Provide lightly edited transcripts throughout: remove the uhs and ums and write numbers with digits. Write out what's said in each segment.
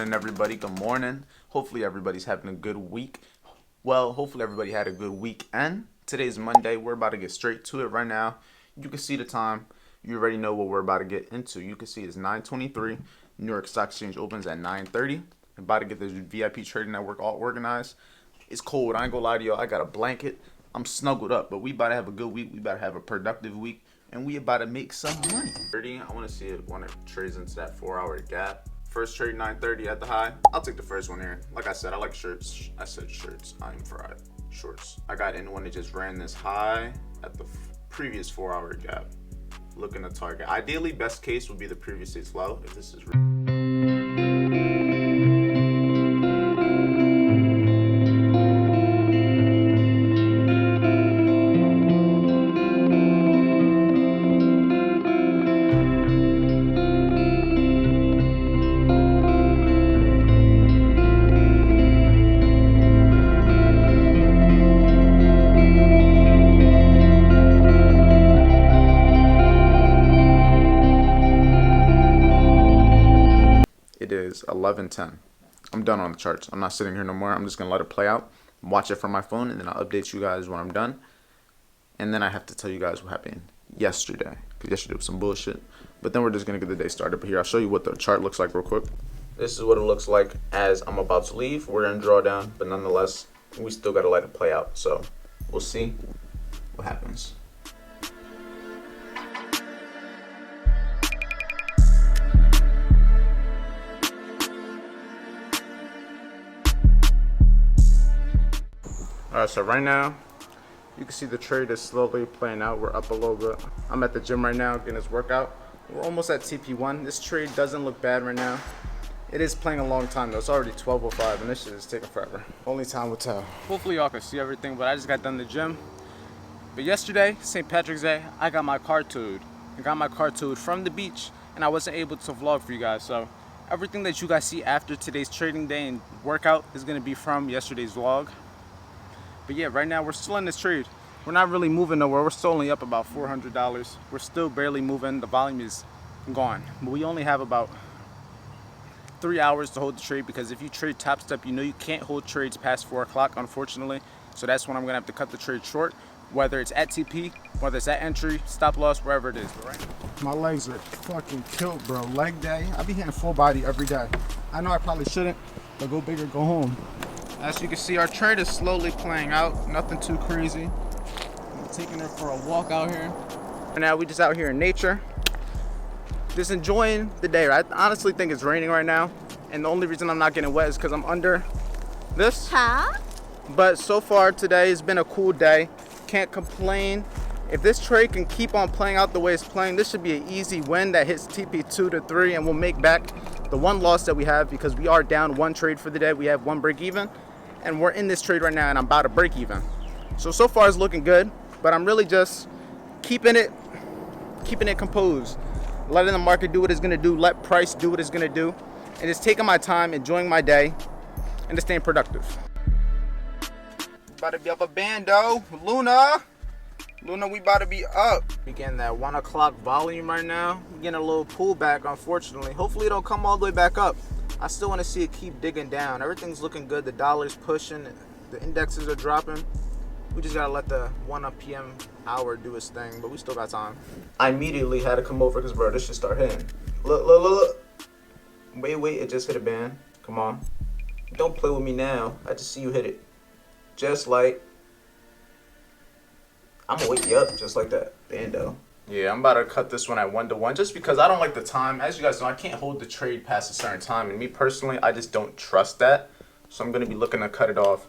morning, everybody. Good morning. Hopefully everybody's having a good week. Well, hopefully everybody had a good weekend. Today's Monday. We're about to get straight to it right now. You can see the time. You already know what we're about to get into. You can see it's 9:23. New York Stock Exchange opens at 9:30. I'm about to get this VIP Trading Network all organized. It's cold. I ain't gonna lie to y'all. I got a blanket. I'm snuggled up, but we about to have a good week. We about to have a productive week, and we about to make some money. 30. I want to see it when it trades into that 4-hour gap. First trade 9:30 at the high. I'll take the first one here. Like I said, I like shirts. I said shirts. I'm fried. Shorts. I got in one that just ran this high at the previous 4-hour gap. Looking to target. Ideally, best case would be the previous day's low. If this is It is 11:10. I'm done on the charts. I'm not sitting here no more. I'm just going to let it play out, watch it from my phone, and then I'll update you guys when I'm done. And then I have to tell you guys what happened yesterday, because yesterday was some bullshit. But then we're just going to get the day started. But here, I'll show you what the chart looks like real quick. This is what it looks like as I'm about to leave. We're in drawdown, but nonetheless, we still got to let it play out. So we'll see what happens. Alright, so right now, you can see the trade is slowly playing out. We're up a little bit. I'm at the gym right now getting this workout. We're almost at TP1. This trade doesn't look bad right now. It is playing a long time though. It's already 12:05 and this shit is taking forever. Only time will tell. Hopefully y'all can see everything, but I just got done the gym. But yesterday, St. Patrick's Day, I got my car towed. I got my car towed from the beach and I wasn't able to vlog for you guys. So everything that you guys see after today's trading day and workout is gonna be from yesterday's vlog. But yeah, right now we're still in this trade. We're not really moving nowhere. We're still only up about $400. We're still barely moving. The volume is gone. But we only have about 3 hours to hold the trade, because if you trade top step, you know you can't hold trades past 4 o'clock, unfortunately. So that's when I'm gonna have to cut the trade short, whether it's at TP, whether it's at entry, stop loss, wherever it is. Right? My legs are fucking killed, bro. Leg day. I be hitting full body every day. I know I probably shouldn't, but go big or go home. As you can see, our trade is slowly playing out. Nothing too crazy. I'm taking her for a walk out here. And now we just out here in nature, just enjoying the day. I honestly think it's raining right now, and the only reason I'm not getting wet is because I'm under this. But so far today has been a cool day. Can't complain. If this trade can keep on playing out the way it's playing, this should be an easy win that hits TP 2 to 3, and we'll make back the one loss that we have, because we are down one trade for the day. We have one break even, and we're in this trade right now and I'm about to break even. So far it's looking good, but I'm really just keeping it composed, letting the market do what it's gonna do, let price do what it's gonna do, and just taking my time, enjoying my day, and just staying productive. About to be up a bando, Luna, we about to be up. We getting that 1 o'clock volume right now. We're getting a little pullback, unfortunately. Hopefully it don't come all the way back up. I still want to see it keep digging down. Everything's looking good. The dollar's pushing. The indexes are dropping. We just got to let the 1 p.m. hour do its thing, but we still got time. I immediately had to come over because, bro, this should start hitting. Look. Wait. It just hit a band. Come on. Don't play with me now. I just see you hit it. Just like. I'm going to wake you up just like that. Bando. Yeah, I'm about to cut this one at 1-to-1 just because I don't like the time. As you guys know, I can't hold the trade past a certain time. And me personally, I just don't trust that. So I'm going to be looking to cut it off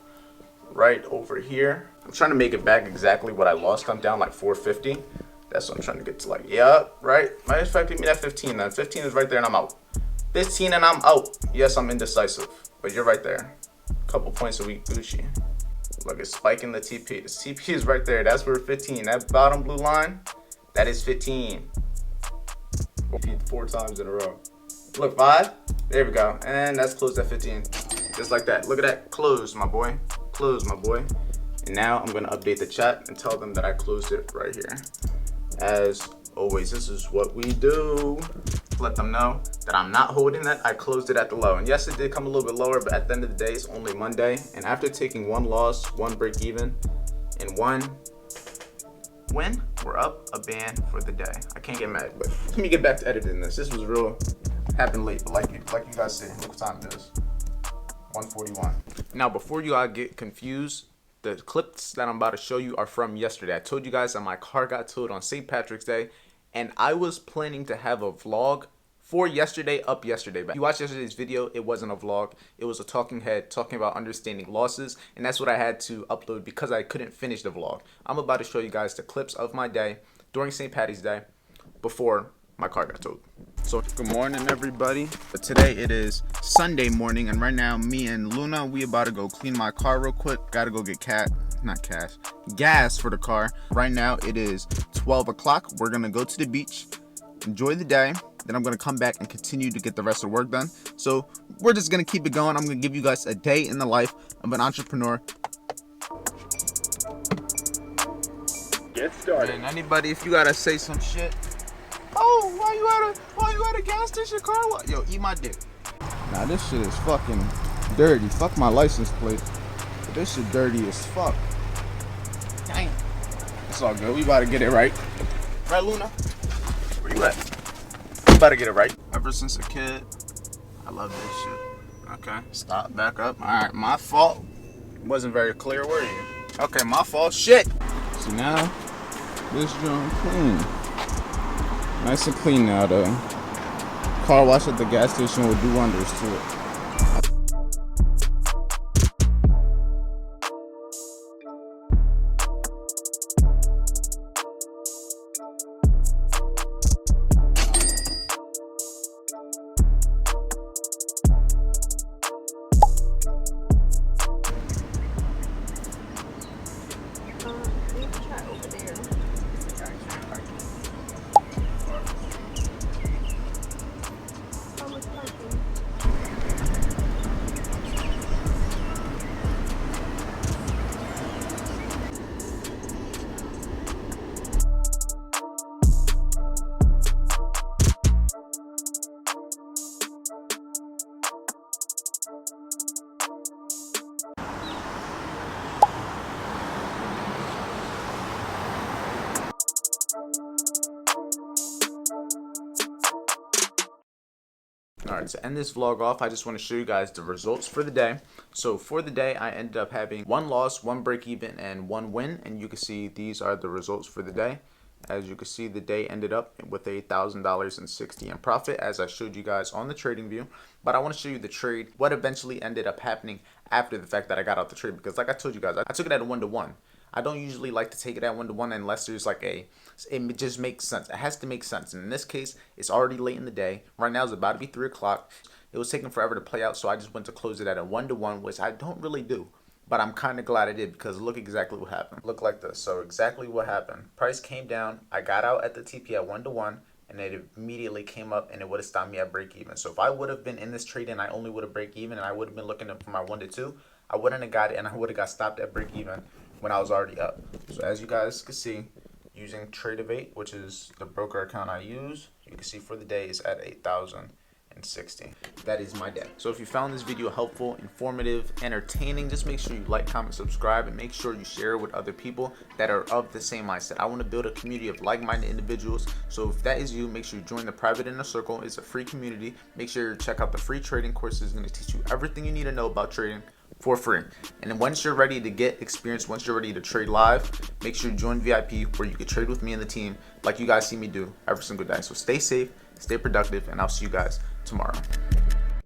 right over here. I'm trying to make it back exactly what I lost. I'm down like 450. That's what I'm trying to get to, like, yeah, right? Might expect me at 15 then. 15 is right there and I'm out. 15 and I'm out. Yes, I'm indecisive, but you're right there. Couple points a week, Gucci. Look, it's spiking the TP. The TP is right there. That's where 15. That bottom blue line, that is 15. 4 times in a row. Look, 5. There we go. And that's closed at 15. Just like that. Look at that. Closed, my boy. Closed, my boy. And now I'm going to update the chat and tell them that I closed it right here. As always, this is what we do. let them know that I'm not holding that. I closed it at the low. And yes, it did come a little bit lower, but at the end of the day, it's only Monday. And after taking one loss, one break even, and one win, we're up a band for the day. I can't get mad, but let me get back to editing this. This was real, happened late, but like you guys say, look what time it is. 1:41. Now, before you all get confused, the clips that I'm about to show you are from yesterday. I told you guys that my car got towed on St. Patrick's Day, and I was planning to have a vlog for yesterday up yesterday. But if you watched yesterday's video, it wasn't a vlog. It was a talking head talking about understanding losses, and that's what I had to upload because I couldn't finish the vlog. I'm about to show you guys the clips of my day during St. Patty's Day before my car got towed. So good morning, everybody. Today it is Sunday morning, and right now me and Luna, we about to go clean my car real quick. Gotta go get gas for the car. Right now it is 12 o'clock. We're gonna go to the beach, enjoy the day, then I'm gonna come back and continue to get the rest of the work done. So we're just gonna keep it going. I'm gonna give you guys a day in the life of an entrepreneur. Get started. Man, anybody, if you gotta say some shit, oh, why you at a gas station, car? What? Yo, eat my dick. Nah, this shit is fucking dirty. Fuck my license plate. But this shit dirty as fuck. Damn. It's all good. We about to get it right. Right, Luna? Where you at? We about to get it right. Ever since a kid, I love this shit. Okay, stop, back up. All right, my fault. Wasn't very clear, were you? Okay, my fault. Shit. So now, this joint clean. Nice and clean now, though. Car wash at the gas station will do wonders to it. We can try over there. Alright, to end this vlog off, I just want to show you guys the results for the day. So for the day, I ended up having one loss, one break even, and one win. And you can see these are the results for the day. As you can see, the day ended up with $1,000.60 in profit, as I showed you guys on the trading view. But I want to show you the trade, what eventually ended up happening after the fact that I got out the trade. Because like I told you guys, I took it at a 1-to-1. I don't usually like to take it at 1-to-1 unless there's like it just makes sense. It has to make sense. And in this case, it's already late in the day. Right now it's about to be 3 o'clock. It was taking forever to play out, so I just went to close it at a 1-to-1, which I don't really do. But I'm kind of glad I did, because look exactly what happened. Look like this. So exactly what happened. Price came down. I got out at the TP at 1-to-1, and it immediately came up, and it would have stopped me at break even. So if I would have been in this trade and I only would have break even, and I would have been looking for my 1-to-2, I wouldn't have got it, and I would have got stopped at break even when I was already up. So as you guys can see, using Trade-of-8, which is the broker account I use, you can see for the day is at 8,060. That is my day. So if you found this video helpful, informative, entertaining, just make sure you like, comment, subscribe, and make sure you share it with other people that are of the same mindset. I want to build a community of like-minded individuals. So if that is you, make sure you join the private inner circle. It's a free community. Make sure you check out the free trading course. It's going to teach you everything you need to know about trading for free. And then once you're ready to get experience, once you're ready to trade live, make sure you join VIP, where you can trade with me and the team like you guys see me do every single day. So stay safe, stay productive, and I'll see you guys tomorrow.